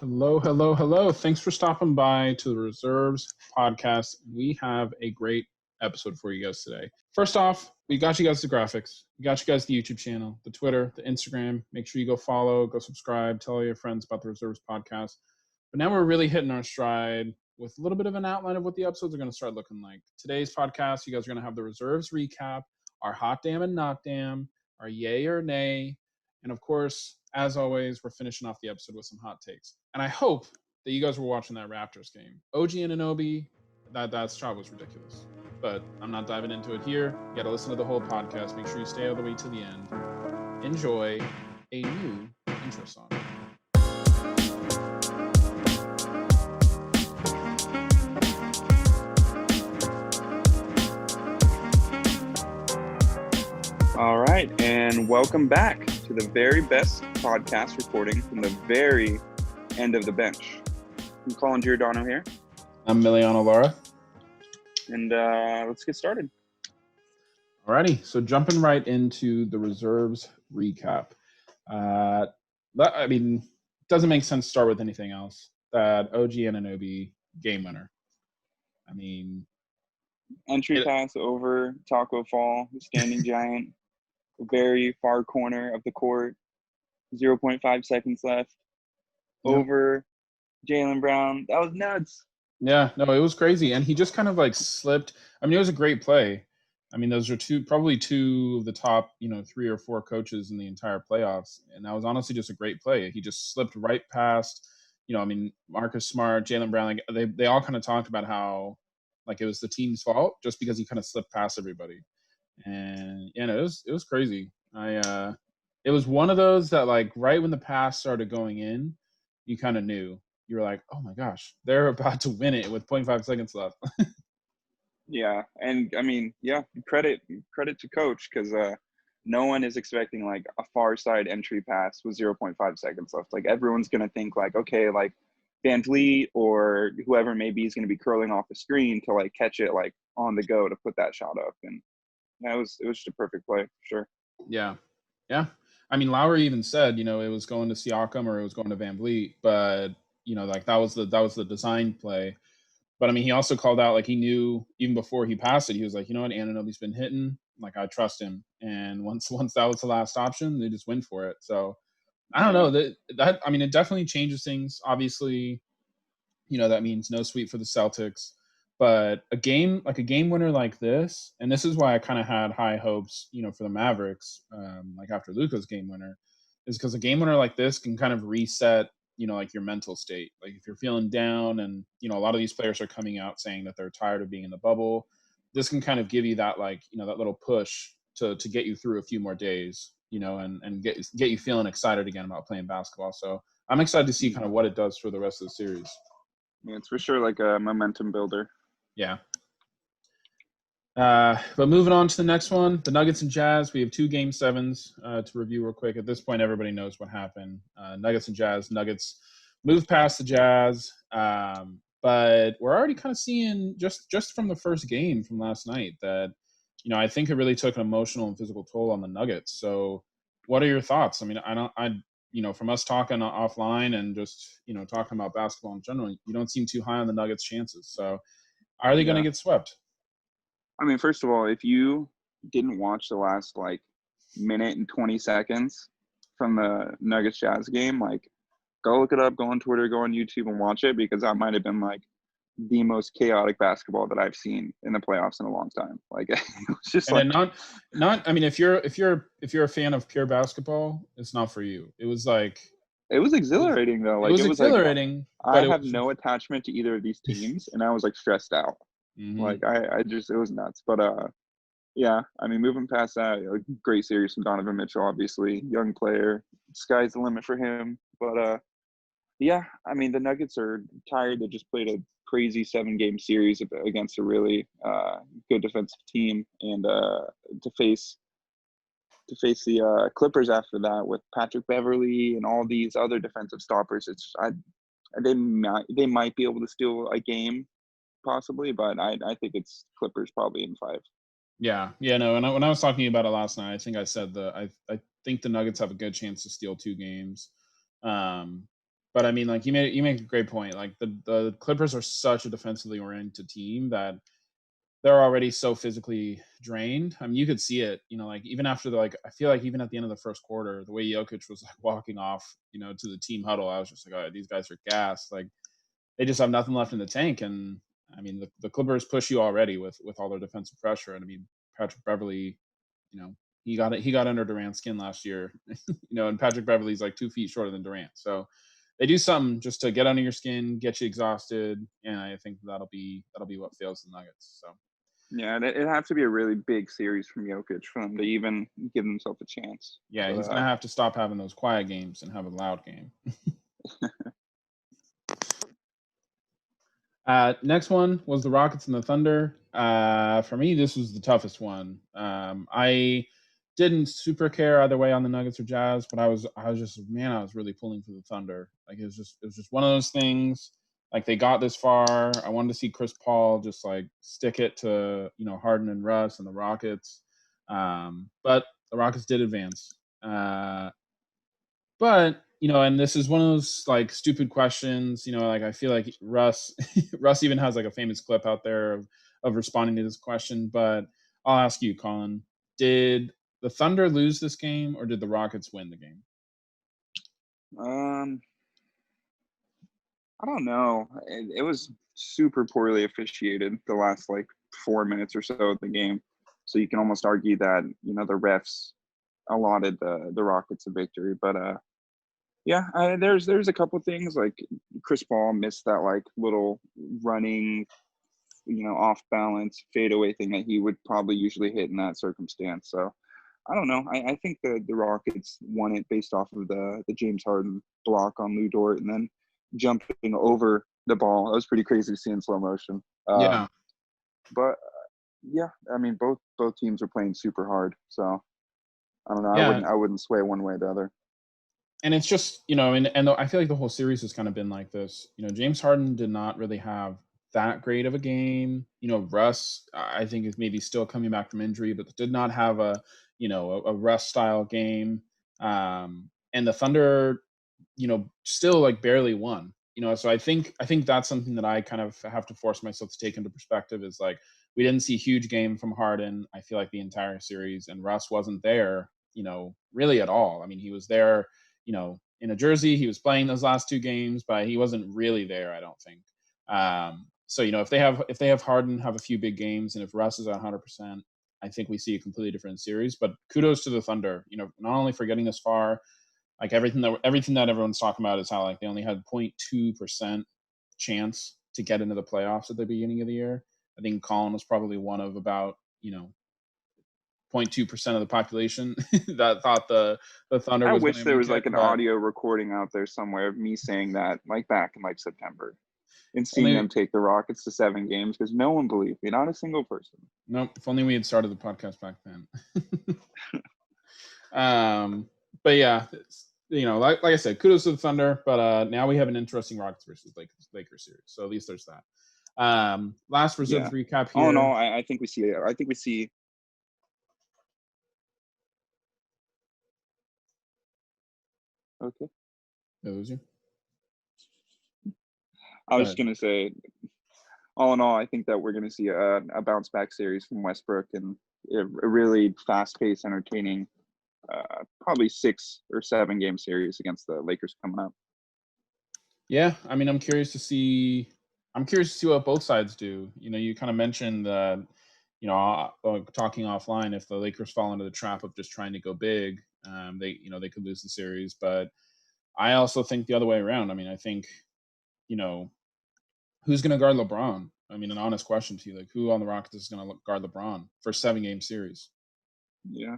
Hello, hello, hello. Thanks for stopping by to the Reserves podcast. We have a great episode for you guys today. First off, we got you guys the graphics. We got you guys the YouTube channel, the Twitter, the Instagram. Make sure you go follow, go subscribe, tell all your friends about the Reserves podcast. But now we're really hitting our stride with a little bit of an outline of what the episodes are going to start looking like. Today's podcast, you guys are going to have the Reserves recap, our hot damn and not damn, our yay or nay, and of course, as always, we're finishing off the episode with some hot takes. And I hope that you guys were watching that Raptors game. OG Anunoby, that shot was ridiculous. But I'm not diving into it here. You got to listen to the whole podcast. Make sure you stay all the way to the end. Enjoy a new intro song. All right, and welcome back to the very best podcast recording from the very end of the bench. I'm Colin Giordano here. I'm Miliano Lara. And let's get started. Alrighty, so jumping right into the Reserves recap. It doesn't make sense to start with anything else. That OG Anunoby game winner. Entry pass over Taco Fall, the standing giant, very far corner of the court, 0.5 seconds left, over Jaylen Brown. That was nuts. Yeah, no, it was crazy. And he just kind of like slipped. It was a great play. Those are probably two of the top, 3 or 4 coaches in the entire playoffs. And that was honestly just a great play. He just slipped right past, Marcus Smart, Jaylen Brown. Like they all kind of talked about how like it was the team's fault just because he kind of slipped past everybody. And it was crazy. It was one of those that like right when the pass started going in, you kind of knew. You were like, oh my gosh, they're about to win it with 0.5 seconds left. Yeah, and credit to coach because no one is expecting like a far side entry pass with 0.5 seconds left. Like everyone's gonna think like, okay, like Van Vliet or whoever maybe is gonna be curling off the screen to like catch it like on the go to put that shot up, and it was just a perfect play for sure. Yeah. Lowry even said, it was going to Siakam or it was going to Van Vliet, but like that was the design play. But he also called out like he knew even before he passed it, he was like, you know what, Anunoby's been hitting, like I trust him. And once that was the last option, they just went for it. So I don't know that it definitely changes things. Obviously, that means no sweep for the Celtics. But a game winner like this, and this is why I kind of had high hopes, for the Mavericks, like after Luka's game winner, is because a game winner like this can kind of reset, like your mental state. Like if you're feeling down, and a lot of these players are coming out saying that they're tired of being in the bubble, this can kind of give you that like that little push to get you through a few more days, and get you feeling excited again about playing basketball. So I'm excited to see kind of what it does for the rest of the series. Yeah, it's for sure like a momentum builder. Yeah. But moving on to the next one, the Nuggets and Jazz. We have 2 Game 7s to review real quick. At this point, everybody knows what happened. Nuggets and Jazz. Nuggets moved past the Jazz, but we're already kind of seeing just from the first game from last night that I think it really took an emotional and physical toll on the Nuggets. So, what are your thoughts? From us talking offline and just talking about basketball in general, you don't seem too high on the Nuggets' chances. So, are they going to get swept? First of all, if you didn't watch the last like minute and 20 seconds from the Nuggets Jazz game, like go look it up, go on Twitter, go on YouTube and watch it, because that might have been like the most chaotic basketball that I've seen in the playoffs in a long time. Like it was just and like if you're a fan of pure basketball, it's not for you. It was exhilarating though. Like it was exhilarating. Like, I have no attachment to either of these teams and I was like stressed out. Mm-hmm. Like I just, it was nuts. But moving past that, great series from Donovan Mitchell, obviously young player, sky's the limit for him. But the Nuggets are tired. They just played a crazy 7-game series against a really good defensive team, and to face the Clippers after that with Patrick Beverley and all these other defensive stoppers, they might be able to steal a game possibly, but I think it's Clippers probably in 5. Yeah, no. And when I was talking about it last night, I think I said I think the Nuggets have a good chance to steal 2 games. But I mean, like you make a great point. Like the Clippers are such a defensively oriented team that they're already so physically drained. I mean, you could see it, like even after I feel like even at the end of the first quarter, the way Jokic was like walking off, to the team huddle, I was just like, oh, these guys are gassed. Like they just have nothing left in the tank. And I mean, the Clippers push you already with all their defensive pressure. And I mean, Patrick Beverly, you know, he got under Durant's skin last year, and Patrick Beverly's like 2 feet shorter than Durant. So they do something just to get under your skin, get you exhausted, and I think that'll be what fails the Nuggets. So Yeah, it'd have to be a really big series from Jokic for them to even give himself a chance. yeah, But he's gonna have to stop having those quiet games and have a loud game. Next one was the Rockets and the Thunder. For me, this was the toughest one. I didn't super care either way on the Nuggets or Jazz, but I was just I was really pulling for the Thunder. Like it was just one of those things. Like they got this far. I wanted to see Chris Paul just like stick it to Harden and Russ and the Rockets. But the Rockets did advance. But and this is one of those like stupid questions. Like I feel like Russ, Russ even has like a famous clip out there of responding to this question. But I'll ask you, Colin: did the Thunder lose this game, or did the Rockets win the game? I don't know. It was super poorly officiated the last like 4 minutes or so of the game, so you can almost argue that the refs allotted the Rockets a victory. But yeah, there's a couple things like Chris Paul missed that like little running, off balance fadeaway thing that he would probably usually hit in that circumstance. So I don't know. I think the Rockets won it based off of the James Harden block on Lou Dort and then jumping over the ball. That was pretty crazy to see in slow motion. Yeah, But yeah, I mean both teams are playing super hard. So I don't know. yeah, I wouldn't sway one way or the other. and it's just and I feel like the whole series has kind of been like this. James Harden did not really have that great of a game. Russ, I think is maybe still coming back from injury, but did not have a Russ style game. And the Thunder, still like barely won. So I think that's something that I kind of have to force myself to take into perspective is like we didn't see a huge game from Harden. I feel like the entire series, and Russ wasn't there, really at all. I mean, he was there, in a jersey. He was playing those last two games, but he wasn't really there, I don't think. So if they have Harden have a few big games, and if Russ is at 100%, I think we see a completely different series. But kudos to the Thunder, not only for getting this far, like everything that everyone's talking about is how like they only had 0.2% chance to get into the playoffs at the beginning of the year. I think Colin was probably one of about 0.2% of the population that thought the Thunder I was going wish to there make was it. like an But audio recording out there somewhere of me saying that like back in like September and seeing only them take the Rockets to 7 games because no one believed me, not a single person. nope. If only we had started the podcast back then. But yeah, like I said, kudos to the Thunder. But now we have an interesting Rockets versus Lakers series. So at least there's that. Last reserve Yeah. recap All in here. all, I think we see. I think we see. Okay. Did I lose you? I Go was just ahead. gonna say. All in all, I think that we're gonna see a bounce back series from Westbrook and a really fast paced, entertaining, probably 6 or 7 game series against the Lakers coming up. Yeah, I mean, I'm curious to see. I'm curious to see what both sides do. You kind of mentioned that. Talking offline, if the Lakers fall into the trap of just trying to go big, they could lose the series. But I also think the other way around. I mean, I think, you know, who's going to guard LeBron? I mean, an honest question to you, like who on the Rockets is going to guard LeBron for a 7 game series? Yeah.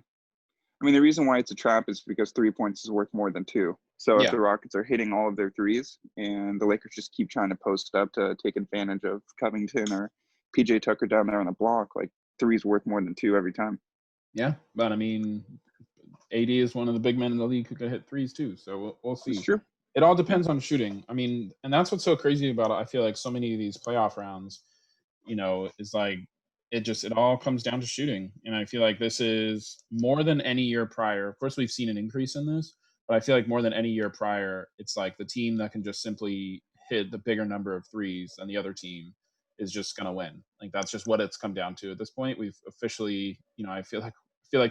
I mean, the reason why it's a trap is because 3 points is worth more than 2. So if Yeah, the Rockets are hitting all of their threes and the Lakers just keep trying to post up to take advantage of Covington or PJ Tucker down there on the block, like 3's worth more than 2 every time. yeah. But I mean, AD is one of the big men in the league who could hit threes too. So we'll It's see. true. It all Yeah. depends on shooting. I mean, and that's what's so crazy about it. I feel like so many of these playoff rounds, is like it all comes down to shooting. And I feel like this is more than any year prior. Of course, we've seen an increase in this, But I feel like more than any year prior, it's like the team that can just simply hit the bigger number of threes than the other team is just going to win. Like that's just what it's come down to at this point. We've officially, I feel like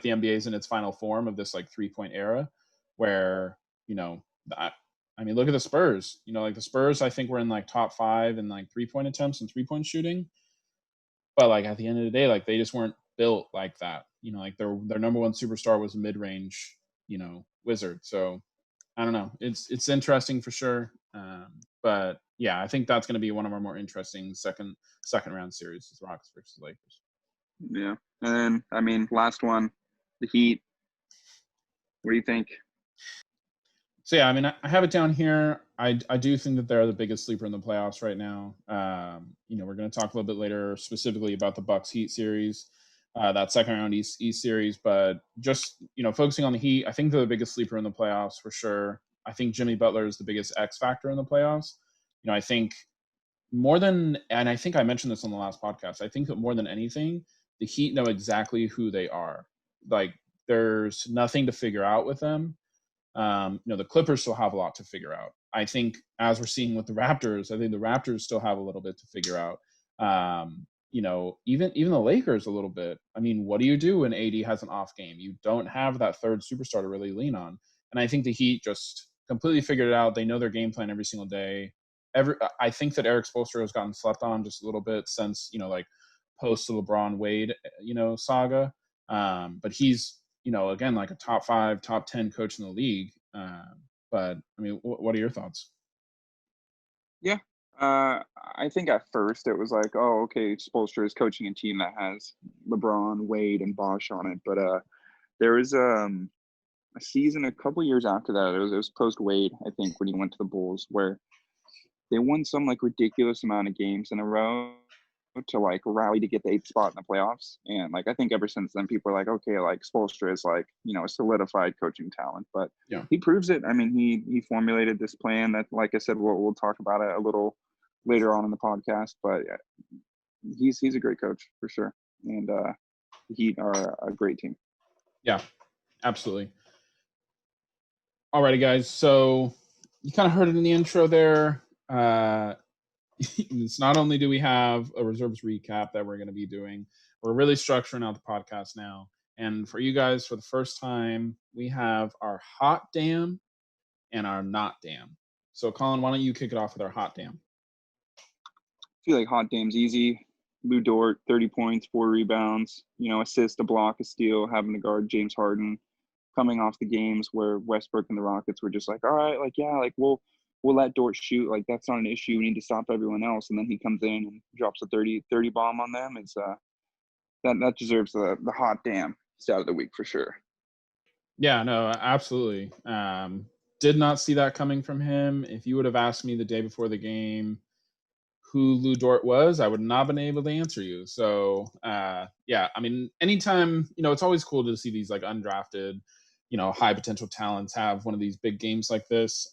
the NBA is in its final form of this like 3-point era where, you know, I mean, look at the Spurs. Like the Spurs, I think we're in like top 5 in like 3-point attempts and 3-point shooting. But like at the end of the day, like they just weren't built like that. Like their number one superstar was a mid range, wizard. So I don't know. It's interesting for sure. But yeah, I think that's going to be one of our more interesting second round series is Rockets versus Lakers. Yeah. And then, I mean, last one, the Heat. What do you think? So yeah, I mean, I have it down here. I do think that they're the biggest sleeper in the playoffs right now. We're going to talk a little bit later specifically about the Bucks Heat series, that second round East series. But just focusing on the Heat, I think they're the biggest sleeper in the playoffs for sure. I think Jimmy Butler is the biggest X factor in the playoffs. I think and I think I mentioned this on the last podcast. I think that more than anything, the Heat know exactly who they are. Like, there's nothing to figure out with them. The Clippers still have a lot to figure out. I think, as we're seeing with the Raptors, I think the Raptors still have a little bit to figure out. Even the Lakers a little bit. I mean, what do you do when AD has an off game? You don't have that third superstar to really lean on. And I think the Heat just completely figured it out. They know their game plan every single day. I think that Eric Spoelstra has gotten slept on just a little bit since like post LeBron Wade saga. But he's again, like a top 5, top 10 coach in the league. But I mean, what are your thoughts? Yeah. I think at first it was like, oh, okay, Spoelstra is coaching a team that has LeBron, Wade, and Bosh on it. But there was a season a couple years after that. It was post Wade, I think, when he went to the Bulls, where they won some like ridiculous amount of games in a row to like rally to get the 8th spot in the playoffs. And like I think ever since then, people are like, okay, like Spoelstra is like a solidified coaching talent. But Yeah, he proves it. I mean, he formulated this plan that, like I said, we'll talk about it a little later on in the podcast. But he's a great coach for sure, and the Heat are a great team. yeah, absolutely. Alrighty, guys. So you kind of heard it in the intro there. It's not only do we have a reserves recap that we're going to be doing, we're really structuring out the podcast now. And for you guys, for the first time, we have our hot damn and our not damn. So, Colin, why don't you kick it off with our hot damn? I feel like hot damn's easy. Lou Dort, 30 points, 4 rebounds, assist, a block, a steal, having to guard James Harden, coming off the games where Westbrook and the Rockets were just like, all right, like, yeah, like we'll let Dort shoot. Like, that's not an issue. We need to stop everyone else. And then he comes in and drops a 30 bomb on them. It's that deserves the hot damn stat of the week for sure. Yeah, no, absolutely. Did not see that coming from him. If you would have asked me the day before the game who Lou Dort was, I would not have been able to answer you. So, yeah, I mean, anytime, it's always cool to see these like undrafted, high potential talents have one of these big games like this.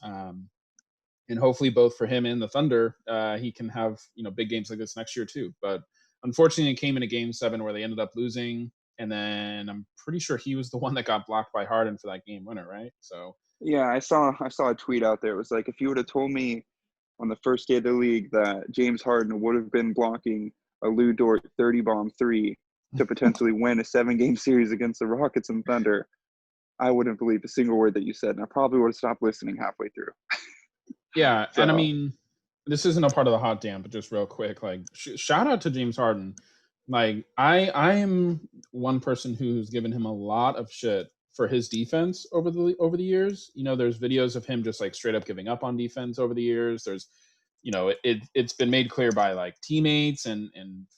And hopefully both for him and the Thunder, he can have, big games like this next year too. But unfortunately, it came in a game 7 where they ended up losing. And then I'm pretty sure he was the one that got blocked by Harden for that game winner, right? So yeah, I saw a tweet out there. It was like, if you would have told me on the first day of the league that James Harden would have been blocking a Lou Dort 30 bomb 3 to potentially win a 7-game series against the Rockets and Thunder, I wouldn't believe a single word that you said, and I probably would have stopped listening halfway through. yeah, so, and I mean, this isn't a part of the hot damn, but just real quick, like shout out to James Harden. Like I am one person who's given him a lot of shit for his defense over the years. There's videos of him just like straight up giving up on defense over the years. There's it's been made clear by like teammates and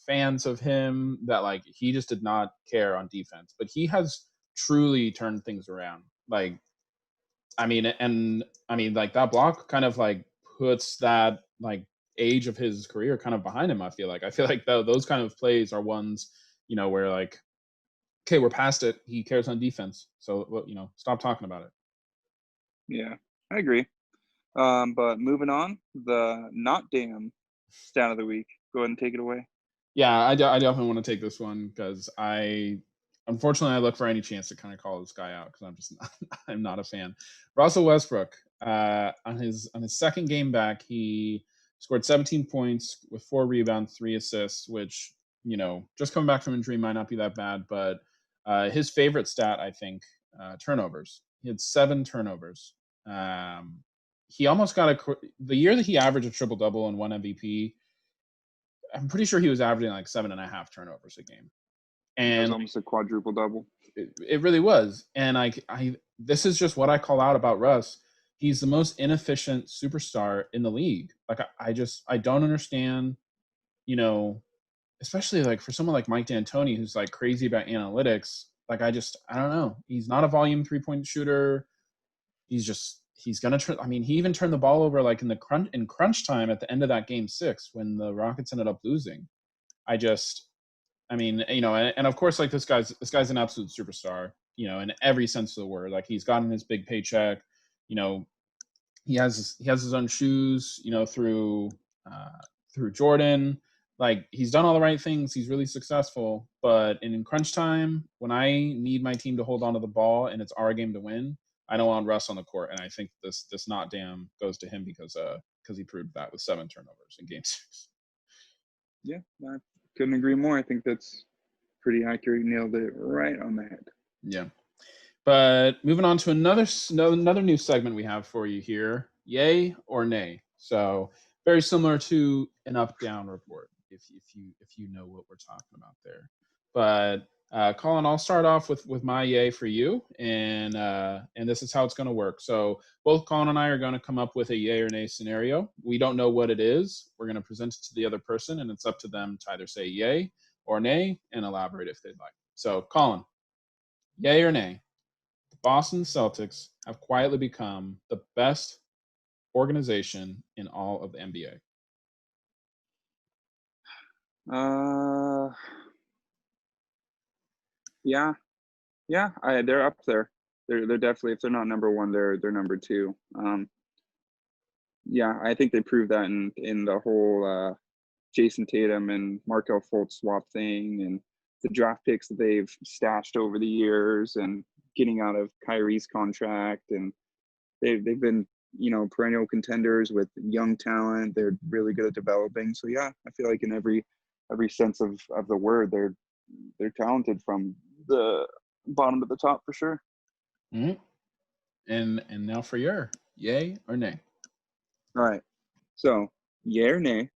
fans of him that like he just did not care on defense, but he has truly turned things around. Like I mean like that block kind of like puts that like age of his career kind of behind him. I feel like those kind of plays are ones where like, okay, we're past it. He cares on defense, so stop talking about it. Yeah, I agree. But moving on, the not damn stat of the week. Go ahead and take it away. Yeah, I definitely want to take this one because I unfortunately, I look for any chance to kind of call this guy out because I'm just not, I'm not a fan. Russell Westbrook, on his second game back, he scored 17 points with 4 rebounds, 3 assists, which just coming back from injury might not be that bad, but his favorite stat, I think, turnovers. He had 7 turnovers. He almost got the year that he averaged a triple double and won MVP. I'm pretty sure he was averaging like 7.5 turnovers a game, It was and almost a quadruple double. it really was. And I this is just what I call out about Russ. He's the most inefficient superstar in the league. Like I don't understand, you know, especially like for someone like Mike D'Antoni who's like crazy about analytics. Like I don't know. He's not a volume 3-point shooter. He's gonna turn. I mean, he even turned the ball over like in crunch time at the end of that game 6 when the Rockets ended up losing. I mean, and of course, like this guy's an absolute superstar, in every sense of the word. Like he's gotten his big paycheck, you know, he has his own shoes, through Jordan. Like he's done all the right things. He's really successful. But in crunch time, when I need my team to hold on to the ball and it's our game to win, I don't want Russ on the court. And I think this not damn goes to him because he proved that with 7 turnovers in game 6. Yeah, I couldn't agree more. I think that's pretty accurate. You nailed it right on the head. Yeah. But moving on to another new segment we have for you here, yay or nay. So very similar to an up-down report, if you know what we're talking about there. But Colin, I'll start off with my yay for you, and this is how it's going to work. So both Colin and I are going to come up with a yay or nay scenario. We don't know what it is. We're going to present it to the other person, and it's up to them to either say yay or nay and elaborate if they'd like. So Colin, yay or nay? Boston Celtics have quietly become the best organization in all of the NBA. Yeah, they're up there. They're definitely, if they're not number one, they're number two. Yeah, I think they proved that in the whole Jason Tatum and Markelle Fultz swap thing, and the draft picks that they've stashed over the years, and getting out of Kyrie's contract, and they've been perennial contenders with young talent. They're really good at developing. So yeah, I feel like in every sense of the word, they're talented from the bottom to the top for sure. Mm-hmm. And now for your yay or nay. All right. So yay or nay,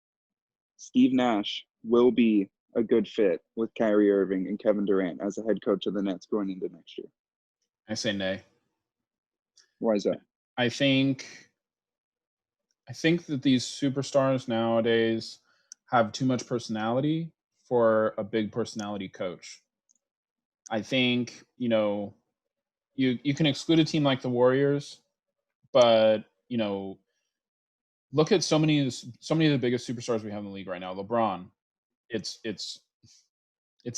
Steve Nash will be a good fit with Kyrie Irving and Kevin Durant as the head coach of the Nets going into next year. I say nay. Why is that? I think that these superstars nowadays have too much personality for a big personality coach. I think, you can exclude a team like the Warriors, but, look at so many of the biggest superstars we have in the league right now. LeBron, it's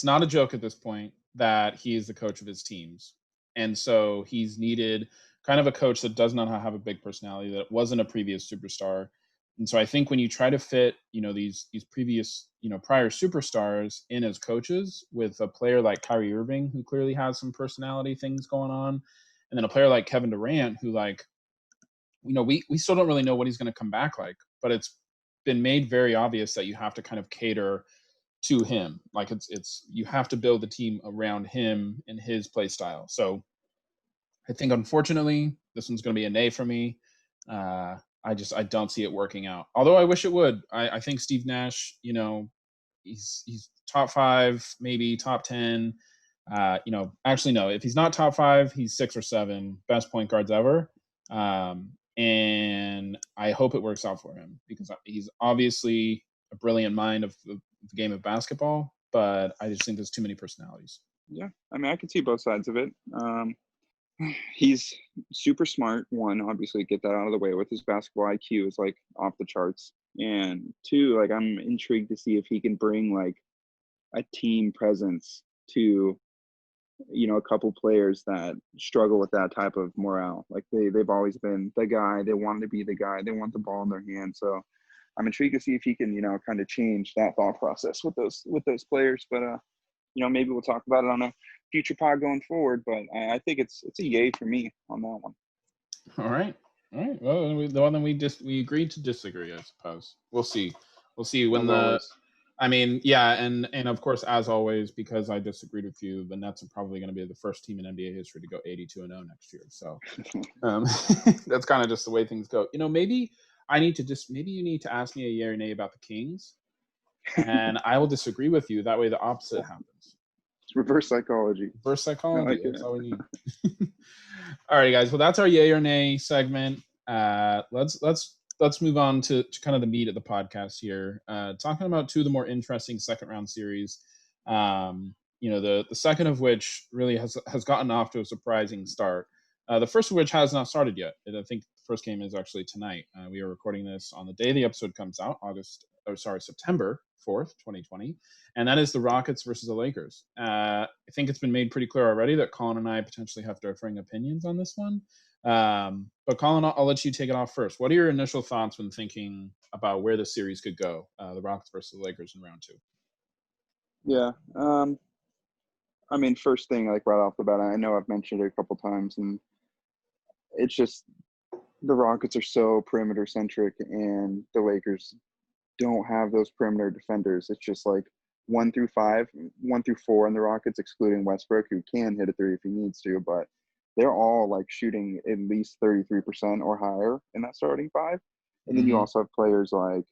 not a joke at this point that he is the coach of his teams. And so he's needed kind of a coach that does not have a big personality, that wasn't a previous superstar. And so I think when you try to fit, these previous, prior superstars in as coaches with a player like Kyrie Irving, who clearly has some personality things going on, and then a player like Kevin Durant, who we still don't really know what he's going to come back like, but it's been made very obvious that you have to kind of cater to him. Like it's you have to build the team around him and his play style. So I think unfortunately this one's going to be a nay for me. I don't see it working out. Although I wish it would. I think Steve Nash, he's top 5, maybe top 10. Actually no, if he's not top 5, he's 6 or 7 best point guards ever. And I hope it works out for him because he's obviously a brilliant mind of the game of basketball, but I just think there's too many personalities. Yeah, I mean, I can see both sides of it. He's super smart. One, obviously, get that out of the way with his basketball IQ is like off the charts. And two, like I'm intrigued to see if he can bring like a team presence to a couple players that struggle with that type of morale. Like they've always been the guy. They want to be the guy. They want the ball in their hand. So I'm intrigued to see if he can, kind of change that thought process with those players. But maybe we'll talk about it on future pod going forward. But I think it's a yay for me on that one. All right. All right. Well, then we agreed to disagree, I suppose. We'll see. We'll see when As always. I mean, yeah, and of course, as always, because I disagreed with you, the Nets are probably going to be the first team in NBA history to go 82-0 next year. So that's kind of just the way things go. Maybe maybe you need to ask me a yeah or nay about the Kings, and I will disagree with you. That way, the opposite happens. It's reverse psychology. Reverse psychology. That's all we need. All right, guys. Well, that's our yay or nay segment. Let's move on to kind of the meat of the podcast here. Talking about two of the more interesting second round series. The second of which really has gotten off to a surprising start. The first of which has not started yet. I think the first game is actually tonight. We are recording this on the day the episode comes out, September 4th, 2020. And that is the Rockets versus the Lakers. I think it's been made pretty clear already that Colin and I potentially have differing opinions on this one. But Colin, I'll let you take it off first. What are your initial thoughts when thinking about where the series could go, the Rockets versus the Lakers in round two? Yeah. I mean, first thing, like right off the bat, I know I've mentioned it a couple times, and it's just the Rockets are so perimeter centric, and the Lakers don't have those perimeter defenders. It's just like 1 through 4 in the Rockets, excluding Westbrook, who can hit a three if he needs to, but they're all like shooting at least 33% or higher in that starting five. And then you also have players like,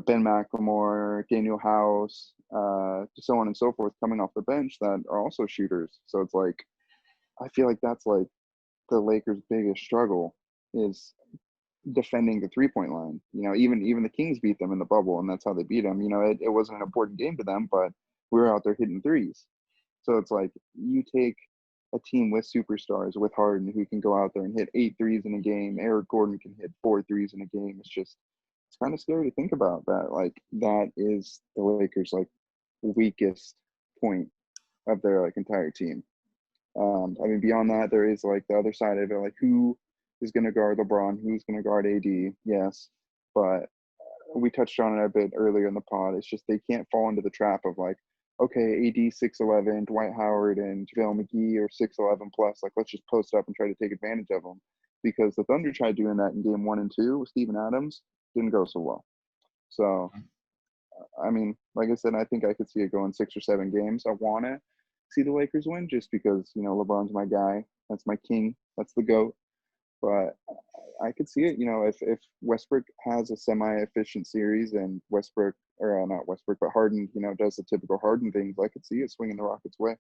Ben McLemore, Daniel House, so on and so forth coming off the bench that are also shooters. So it's like, I feel like that's like the Lakers' biggest struggle is defending the 3-point line. Even the Kings beat them in the bubble, and that's how they beat them. It wasn't an important game to them, but we were out there hitting threes. So it's like you take a team with superstars, with Harden, who can go out there and hit 8 threes in a game. Eric Gordon can hit 4 threes in a game. It's kind of scary to think about that. Like, that is the Lakers' like weakest point of their like entire team. I mean, beyond that, there is like the other side of it, like who is going to guard LeBron, who's going to guard AD, yes. But we touched on it a bit earlier in the pod. It's just they can't fall into the trap of like, okay, AD 6'11", Dwight Howard and JaVale McGee are 6'11 plus. Like, let's just post up and try to take advantage of them. Because the Thunder tried doing that in game 1 and 2 with Steven Adams. Didn't go so well. So, I mean, like I said, I think I could see it going 6 or 7 games. I want to see the Lakers win just because, LeBron's my guy. That's my king. That's the GOAT. But I could see it, if Westbrook has a semi-efficient series and not Westbrook, but Harden, does the typical Harden things, I could see it swinging the Rockets' way.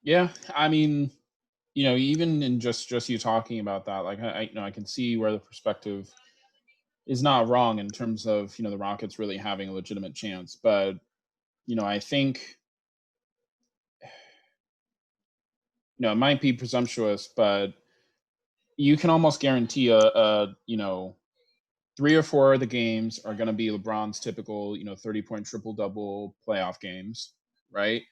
Yeah, I mean, even in just you talking about that, like I can see where the perspective is not wrong in terms of the Rockets really having a legitimate chance, but I think it might be presumptuous, but you can almost guarantee a 3 or 4 of the games are going to be LeBron's typical 30-point triple-double playoff games, right?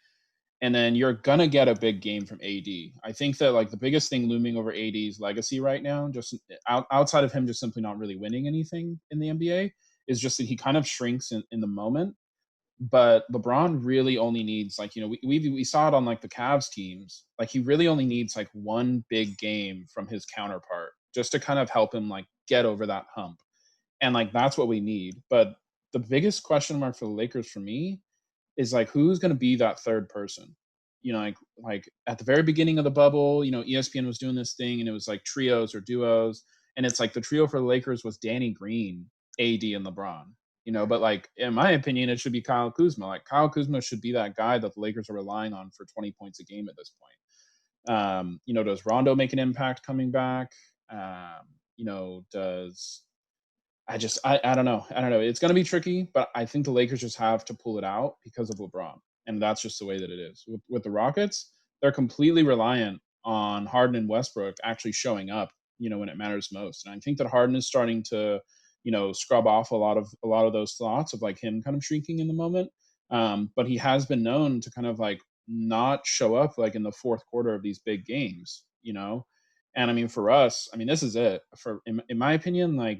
And then you're going to get a big game from AD. I think that like the biggest thing looming over AD's legacy right now, just outside of him just simply not really winning anything in the NBA, is just that he kind of shrinks in the moment. But LeBron really only needs like, we saw it on like the Cavs teams. Like he really only needs like one big game from his counterpart just to kind of help him like get over that hump. And like that's what we need. But the biggest question mark for the Lakers for me is like who's going to be that third person. Like at the very beginning of the bubble, ESPN was doing this thing and it was like trios or duos, and it's like the trio for the Lakers was Danny Green, AD, and LeBron. But like in my opinion, it should be Kyle Kuzma. Like Kyle Kuzma should be that guy that the Lakers are relying on for 20 points a game at this point. Does Rondo make an impact coming back? Does I don't know. It's going to be tricky, but I think the Lakers just have to pull it out because of LeBron. And that's just the way that it is. With the Rockets, they're completely reliant on Harden and Westbrook actually showing up, when it matters most. And I think that Harden is starting to, scrub off a lot of those thoughts of like him kind of shrinking in the moment. But he has been known to kind of like not show up like in the fourth quarter of these big games, And I mean, for us, this is it. In my opinion, like,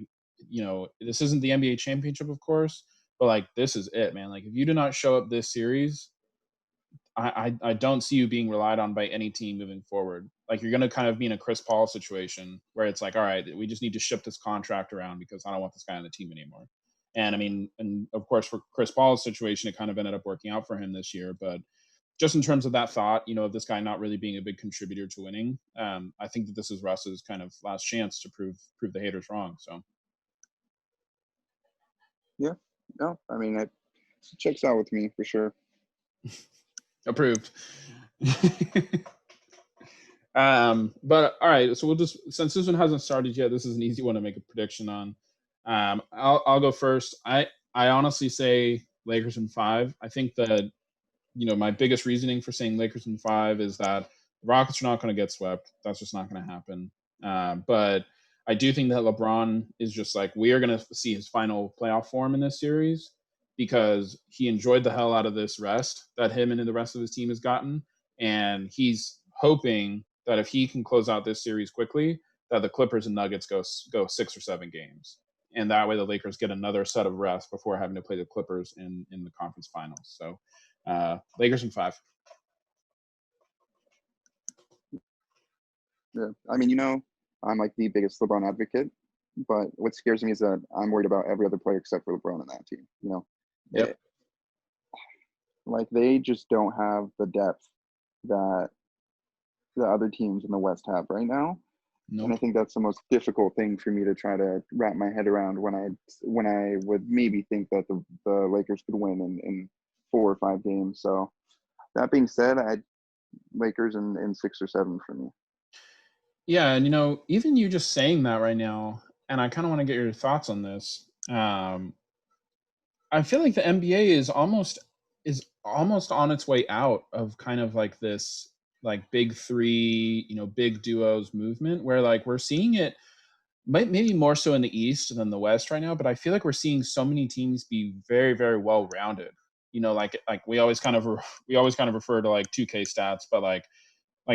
this isn't the NBA championship, of course, but like this is it, man. Like if you do not show up this series, I don't see you being relied on by any team moving forward. Like you're going to kind of be in a Chris Paul situation where it's like, all right, we just need to ship this contract around because I don't want this guy on the team anymore. And I mean, and of course for Chris Paul's situation, it kind of ended up working out for him this year. But just in terms of that thought, of this guy not really being a big contributor to winning, I think that this is Russ's kind of last chance to prove the haters wrong. So Yeah. No, I mean, it checks out with me for sure. approved. But all right, so we'll just, since this one hasn't started yet, this is an easy one to make a prediction on. I'll go first. I honestly say Lakers in 5. I think that my biggest reasoning for saying Lakers in 5 is that the Rockets are not going to get swept. That's just not going to happen. But I do think that LeBron is just like, we are going to see his final playoff form in this series because he enjoyed the hell out of this rest that him and the rest of his team has gotten. And he's hoping that if he can close out this series quickly, that the Clippers and Nuggets go 6 or 7 games. And that way the Lakers get another set of rest before having to play the Clippers in the conference finals. So Lakers in 5. Yeah. I mean, I'm like the biggest LeBron advocate, but what scares me is that I'm worried about every other player except for LeBron in that team. Yep. Like they just don't have the depth that the other teams in the West have right now. Nope. And I think that's the most difficult thing for me to try to wrap my head around when I would maybe think that the Lakers could win in 4 or 5 games. So that being said, Lakers in 6 or 7 for me. Yeah, and even you just saying that right now, and I kind of want to get your thoughts on this. I feel like the NBA is almost on its way out of kind of like this like big three, big duos movement where like we're seeing it maybe more so in the East than the West right now, but I feel like we're seeing so many teams be very, very well rounded. Like we always kind of refer to like 2K stats, but like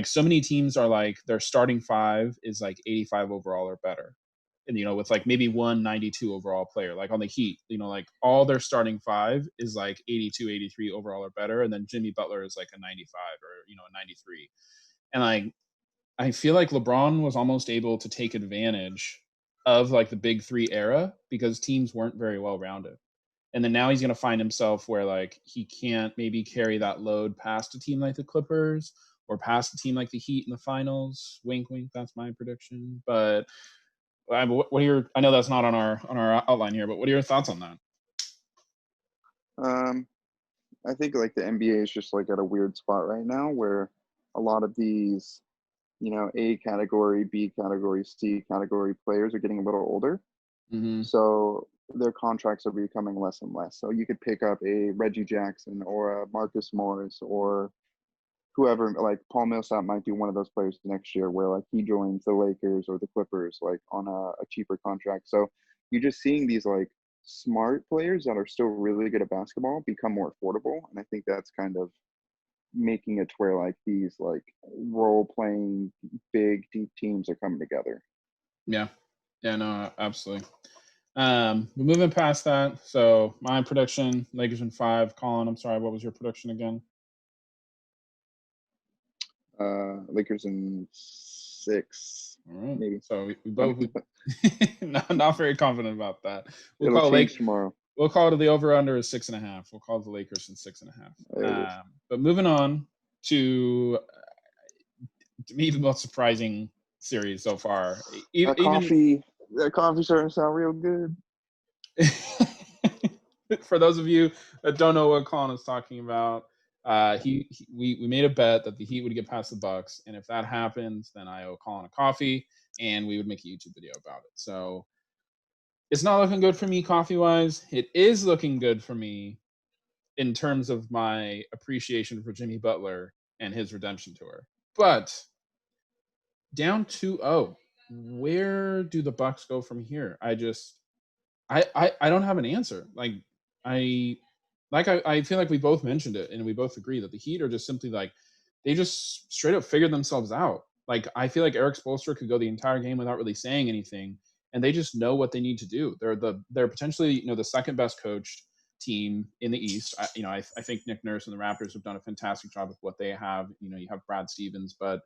so many teams are like their starting 5 is like 85 overall or better. And with like maybe one 92 overall player, like on the Heat, like all their starting 5 is like 82, 83 overall or better. And then Jimmy Butler is like a 95 or, a 93. And like, I feel like LeBron was almost able to take advantage of like the big 3 era because teams weren't very well rounded. And then now he's going to find himself where like he can't maybe carry that load past a team like the Clippers or past a team like the Heat in the finals. Wink, wink. That's my prediction. But what are your? I know that's not on our outline here, but what are your thoughts on that? I think like the NBA is just like at a weird spot right now where a lot of these, A category, B category, C category players are getting a little older. Mm-hmm. So their contracts are becoming less and less. So you could pick up a Reggie Jackson or a Marcus Morris or whoever, like Paul Millsap might be one of those players next year where like he joins the Lakers or the Clippers like on a cheaper contract. So you're just seeing these like smart players that are still really good at basketball become more affordable. And I think that's kind of making it to where like these like role playing big deep teams are coming together. Yeah. Yeah, no, absolutely. But moving past that, so my prediction, Lakers in 5. Colin, I'm sorry, what was your prediction again? Lakers in 6. All right. Maybe. So we both not very confident about that. It'll change tomorrow. We'll call it the over under is 6.5. We'll call it the Lakers in 6.5. But moving on to me the most surprising series so far. That coffee starting to sound real good. For those of you that don't know what Colin is talking about, we made a bet that the Heat would get past the Bucks, and if that happens, then I owe Colin a coffee, and we would make a YouTube video about it. So it's not looking good for me coffee wise. It is looking good for me in terms of my appreciation for Jimmy Butler and his redemption tour. But down 2-0, where do the Bucks go from here? I don't have an answer. I feel like we both mentioned it and we both agree that the Heat are just simply like they just straight up figured themselves out. Like I feel like Eric Spoelstra could go the entire game without really saying anything, and they just know what they need to do. They're potentially the second best coached team in the East. I think Nick Nurse and the Raptors have done a fantastic job with what they have. You have Brad Stevens, but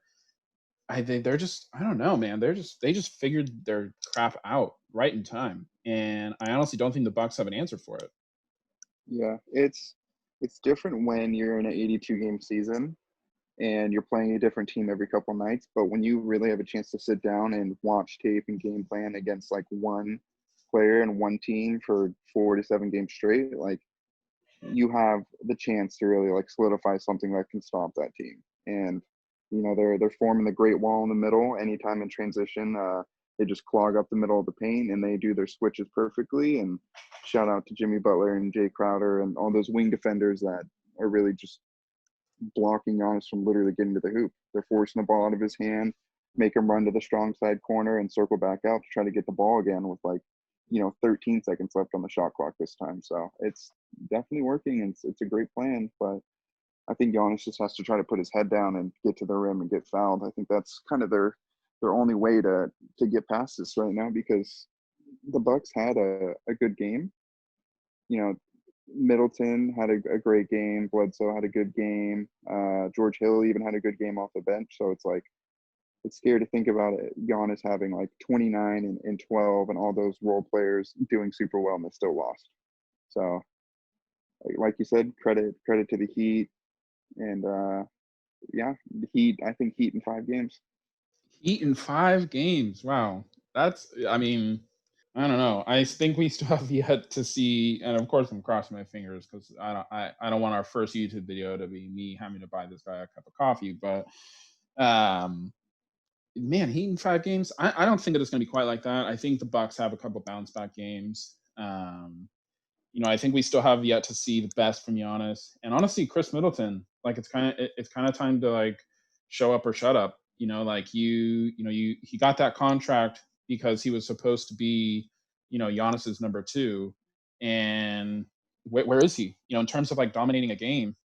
I think they're just I don't know, man. They just figured their crap out right in time, and I honestly don't think the Bucks have an answer for it. Yeah, it's different when you're in an 82 game season and you're playing a different team every couple nights. But when you really have a chance to sit down and watch tape and game plan against like one player and one team for 4 to 7 games straight, like you have the chance to really like solidify something that can stop that team. And they're forming the Great Wall in the middle. Anytime in transition, they just clog up the middle of the paint and they do their switches perfectly. And shout out to Jimmy Butler and Jay Crowder and all those wing defenders that are really just blocking Giannis from literally getting to the hoop. They're forcing the ball out of his hand, make him run to the strong side corner and circle back out to try to get the ball again with 13 seconds left on the shot clock this time. So it's definitely working and it's a great plan. But I think Giannis just has to try to put his head down and get to the rim and get fouled. I think that's kind of their only way to get past this right now, because the Bucks had a good game. Middleton had a great game. Bledsoe had a good game. George Hill even had a good game off the bench. So it's like, it's scary to think about it. Giannis having like 29 and 12 and all those role players doing super well and they still lost. So like you said, credit to the Heat. And the Heat, I think Heat in 5 games. Heat in 5 games. Wow. I mean, I don't know. I think we still have yet to see, and of course I'm crossing my fingers because I don't want our first YouTube video to be me having to buy this guy a cup of coffee. But man, Heat in 5 games. I don't think that it's going to be quite like that. I think the Bucks have a couple bounce back games. I think we still have yet to see the best from Giannis, and honestly, Chris Middleton. Like it's kind of time to like show up or shut up. He got that contract because he was supposed to be, Giannis's number two, and where is he? In terms of like dominating a game,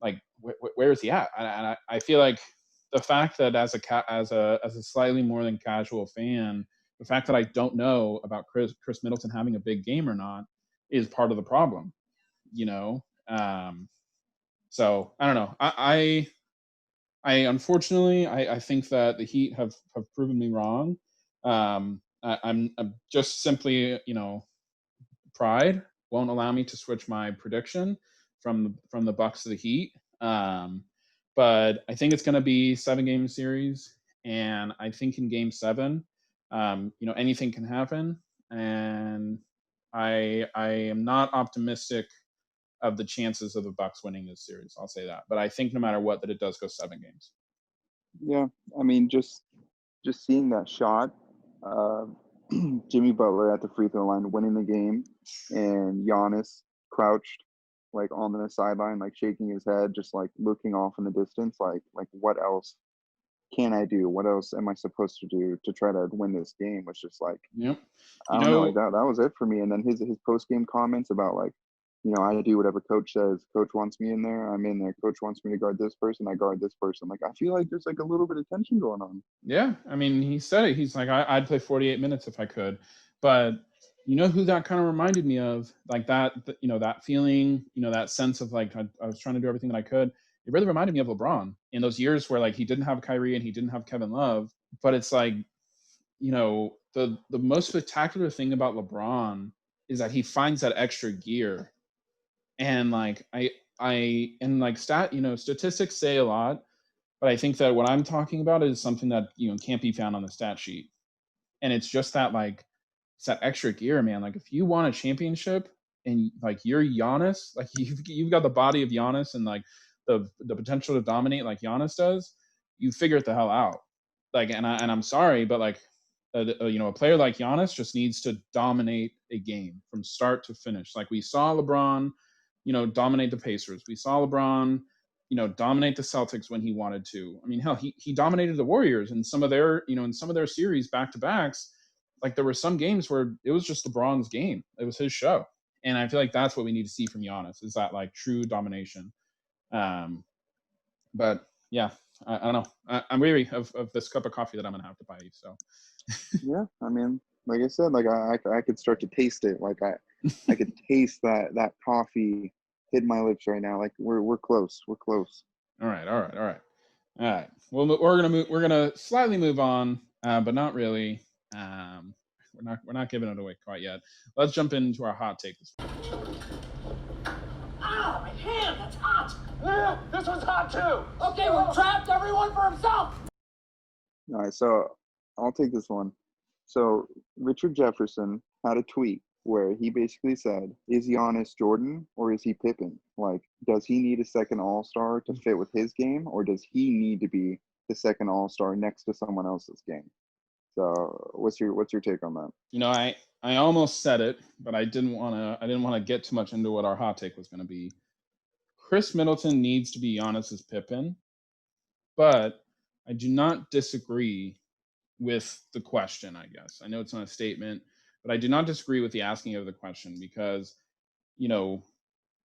like where is he at? And I feel like the fact that as a slightly more than casual fan, the fact that I don't know about Chris Middleton having a big game or not is part of the problem. You know, so I don't know. I unfortunately I think that the Heat have proven me wrong. I'm just simply pride won't allow me to switch my prediction from the Bucks to the Heat. But I think it's going to be 7 game series, and I think in Game 7, anything can happen, and I am not optimistic of the chances of the Bucks winning this series. I'll say that, but I think no matter what, that it does go 7 games. Yeah, I mean, just seeing that shot, uh, Jimmy Butler at the free throw line, winning the game, and Giannis crouched like on the sideline, like shaking his head, just like looking off in the distance, like what else can I do? What else am I supposed to do to try to win this game? Was just like, Yep. I don't know, like that was it for me. And then his post game comments about like, I do whatever coach says. Coach wants me in there, I'm in there. Coach wants me to guard this person, I guard this person. Like I feel like there's like a little bit of tension going on. Yeah, I mean, he said it. He's like, I'd play 48 minutes if I could. But you know who that kind of reminded me of? Like that feeling, that sense of like I was trying to do everything that I could. It really reminded me of LeBron in those years where like he didn't have Kyrie and he didn't have Kevin Love. But it's like, the most spectacular thing about LeBron is that he finds that extra gear. And like and like statistics say a lot, but I think that what I'm talking about is something that can't be found on the stat sheet, and it's just that like it's that extra gear, man. Like if you want a championship and like you're Giannis, like you've got the body of Giannis and like the potential to dominate like Giannis does, you figure it the hell out. Like, and I'm sorry, but like a player like Giannis just needs to dominate a game from start to finish. Like we saw LeBron, dominate the Pacers. We saw LeBron, dominate the Celtics when he wanted to. I mean, hell, he dominated the Warriors in some of their, series back to backs. Like there were some games where it was just LeBron's game. It was his show. And I feel like that's what we need to see from Giannis is that like true domination. But yeah, I don't know. I'm weary of this cup of coffee that I'm gonna have to buy you. So Yeah, I mean, Like I said, like I could start to taste it. Like I could taste that coffee hit my lips right now. Like we're close. We're close. All right. Well, we're gonna slightly move on, but not really. We're not giving it away quite yet. Let's jump into our hot take. Ow, my hand, that's hot. This one's hot too. Okay, we're trapped. Everyone for himself. All right, so I'll take this one. So Richard Jefferson had a tweet where he basically said, "Is Giannis Jordan or is he Pippen? Like, does he need a second All-Star to fit with his game, or does he need to be the second All-Star next to someone else's game?" So what's your take on that? You know, I almost said it, but I didn't want to get too much into what our hot take was going to be. Chris Middleton needs to be Giannis's Pippen, but I do not disagree with the question, I guess. I know it's not a statement, but I do not disagree with the asking of the question because, you know,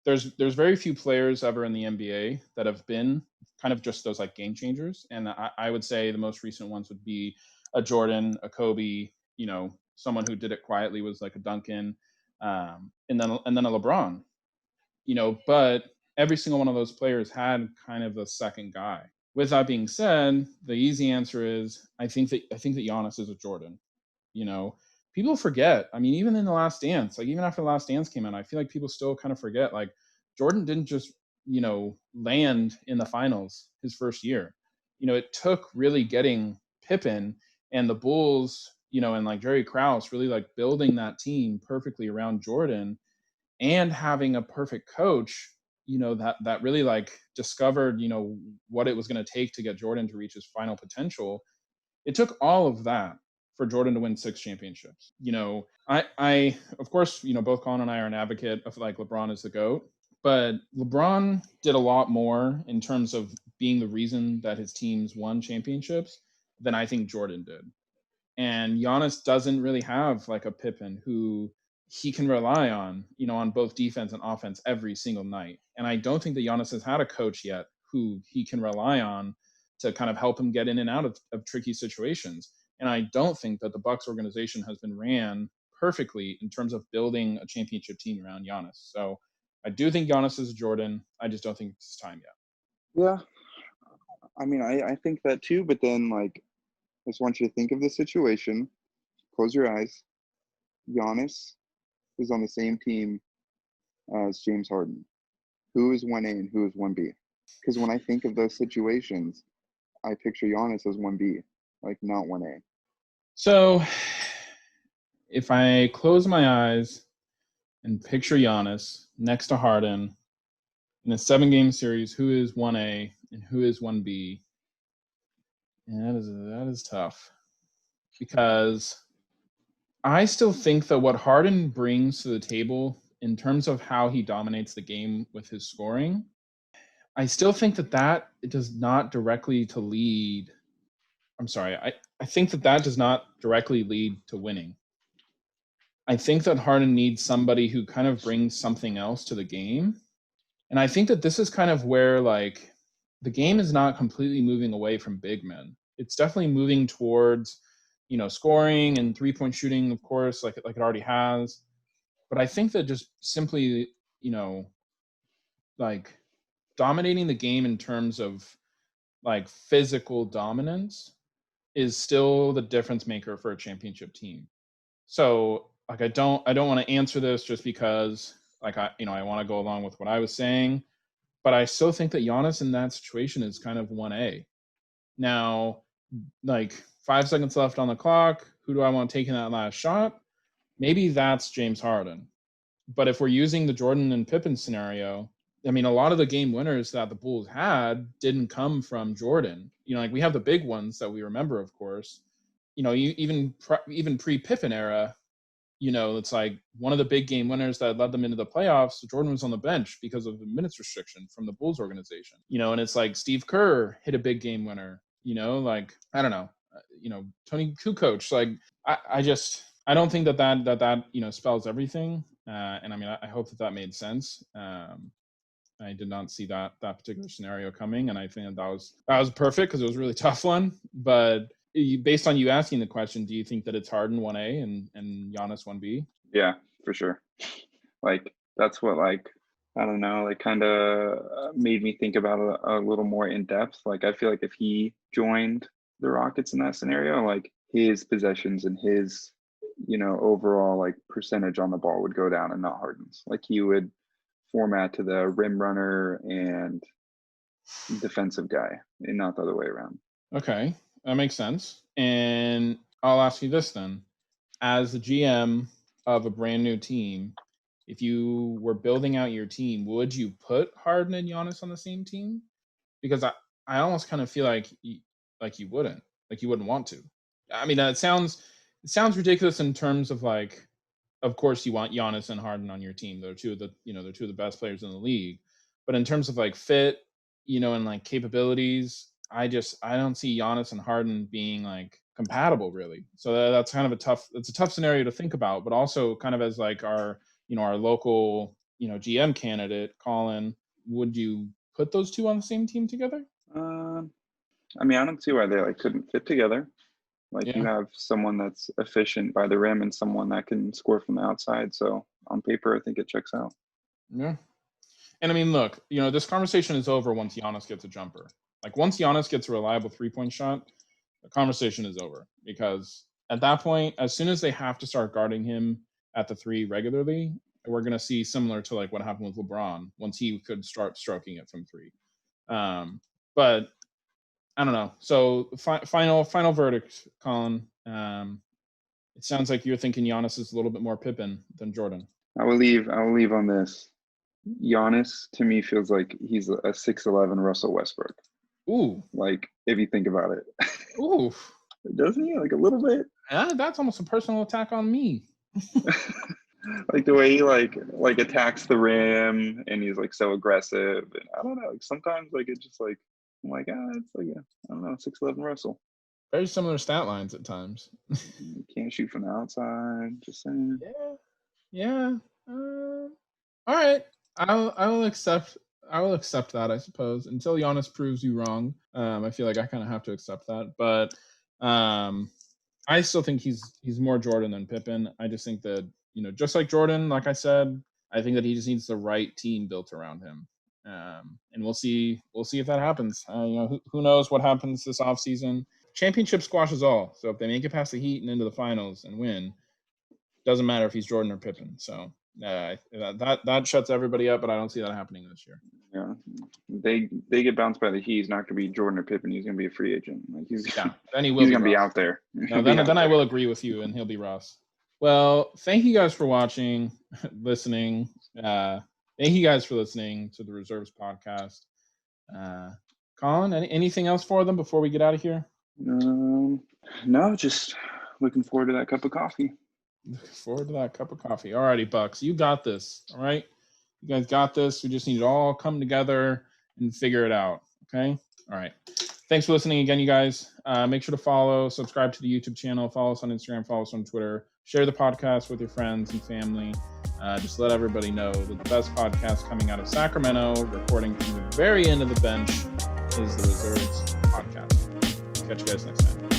there's very few players ever in the NBA that have been kind of just those like game changers. And I would say the most recent ones would be a Jordan, a Kobe, you know, someone who did it quietly was like a Duncan, and then a LeBron, you know, but every single one of those players had kind of a second guy. With that being said, the easy answer is I think that Giannis is a Jordan. You know, people forget. I mean, even in the Last Dance, like even after the Last Dance came out, I feel like people still kind of forget. Like Jordan didn't just land in the finals his first year. You know, it took really getting Pippen and the Bulls, and like Jerry Krause really like building that team perfectly around Jordan and having a perfect coach, that really like discovered, what it was going to take to get Jordan to reach his final potential. It took all of that for Jordan to win 6 championships. I of course, both Colin and I are an advocate of like LeBron is the GOAT, but LeBron did a lot more in terms of being the reason that his teams won championships than I think Jordan did. And Giannis doesn't really have like a Pippen who he can rely on both defense and offense every single night. And I don't think that Giannis has had a coach yet who he can rely on to kind of help him get in and out of tricky situations. And I don't think that the Bucks organization has been ran perfectly in terms of building a championship team around Giannis. So I do think Giannis is Jordan. I just don't think it's time yet. Yeah, I mean, I think that too. But then, like, I just want you to think of the situation. Close your eyes. Giannis is on the same team as James Harden. Who is 1A and who is 1B? Because when I think of those situations, I picture Giannis as 1B, like not 1A. So if I close my eyes and picture Giannis next to Harden in a 7-game series, who is 1A and who is 1B? And that is tough because I still think that what Harden brings to the table in terms of how he dominates the game with his scoring, I still think that it does not directly to lead. I'm sorry. I think that does not directly lead to winning. I think that Harden needs somebody who kind of brings something else to the game. And I think that this is kind of where like the game is not completely moving away from big men. It's definitely moving towards, scoring and 3-point shooting, of course, like it already has. But I think that just simply, like dominating the game in terms of like physical dominance is still the difference maker for a championship team. So like I don't want to answer this just because like I want to go along with what I was saying, but I still think that Giannis in that situation is kind of 1A. Now, like 5 seconds left on the clock, who do I want taking that last shot? Maybe that's James Harden. But if we're using the Jordan and Pippen scenario, I mean, a lot of the game winners that the Bulls had didn't come from Jordan. Like we have the big ones that we remember, of course. Even pre-Pippen era, it's like one of the big game winners that led them into the playoffs. Jordan was on the bench because of the minutes restriction from the Bulls organization. And it's like Steve Kerr hit a big game winner. Like I don't know, Tony Kukoc. Like I don't think that spells everything. And I mean, I hope that made sense. I did not see that particular scenario coming, and I think that was perfect because it was a really tough one. But based on you asking the question, do you think that it's Harden 1A and Giannis 1B? Yeah, for sure. Like that's what like I don't know, like kind of made me think about it a little more in depth. Like I feel like if he joined the Rockets in that scenario, like his possessions and his, overall like percentage on the ball would go down and not Harden's. Like he would format to the rim runner and defensive guy and not the other way around. Okay, that makes sense. And I'll ask you this then. As the GM of a brand new team, if you were building out your team, would you put Harden and Giannis on the same team? Because I almost kind of feel like you wouldn't. Like you wouldn't want to. I mean, it sounds ridiculous in terms of like, of course you want Giannis and Harden on your team. They're two of the best players in the league. But in terms of like fit, and like capabilities, I don't see Giannis and Harden being like compatible really. So that's kind of it's a tough scenario to think about, but also kind of as like our local, GM candidate, Colin, would you put those two on the same team together? I mean, I don't see why they like couldn't fit together. Like you have someone that's efficient by the rim and someone that can score from the outside. So on paper, I think it checks out. Yeah. And I mean, look, this conversation is over once Giannis gets a jumper. Like once Giannis gets a reliable 3-point shot, the conversation is over, because at that point, as soon as they have to start guarding him at the 3 regularly, we're going to see similar to like what happened with LeBron once he could start stroking it from 3. But I don't know. So final verdict, Colin. It sounds like you're thinking Giannis is a little bit more Pippen than Jordan. I will leave on this. Giannis to me feels like he's a 6'11" Russell Westbrook. Ooh. Like if you think about it. Ooh. Doesn't he? Like a little bit. Yeah, that's almost a personal attack on me. Like the way he like attacks the rim and he's like so aggressive, and I don't know. Like sometimes like it's just like I'm like it's like I don't know, 6'11" Russell. Very similar stat lines at times. You can't shoot from the outside. Just saying. Yeah. All right. I will accept that, I suppose, until Giannis proves you wrong. I feel like I kind of have to accept that, but I still think he's more Jordan than Pippen. I just think that just like Jordan, like I said, I think that he just needs the right team built around him, and we'll see if that happens. Who knows what happens this offseason. Championship squashes all. So if they make it past the Heat and into the finals and win, doesn't matter if he's Jordan or Pippen. So that shuts everybody up, but I don't see that happening this year. Yeah, they get bounced by the Heat. He's not going to be Jordan or Pippen. He's going to be a free agent. Like then he will. He's going to be out there. No, then I will agree with you, and he'll be Ross. Well, thank you guys for watching, listening. Thank you guys for listening to the Reserves podcast. Colin, anything else for them before we get out of here? No, just looking forward to that cup of coffee. Looking forward to that cup of coffee. All righty, Bucks. You got this. All right. You guys got this. We just need to all come together and figure it out. Okay. All right. Thanks for listening again, you guys. Make sure to subscribe to the YouTube channel, follow us on Instagram, follow us on Twitter, share the podcast with your friends and family. Just let everybody know that the best podcast coming out of Sacramento, recording from the very end of the bench, is the Reserves podcast. Catch you guys next time.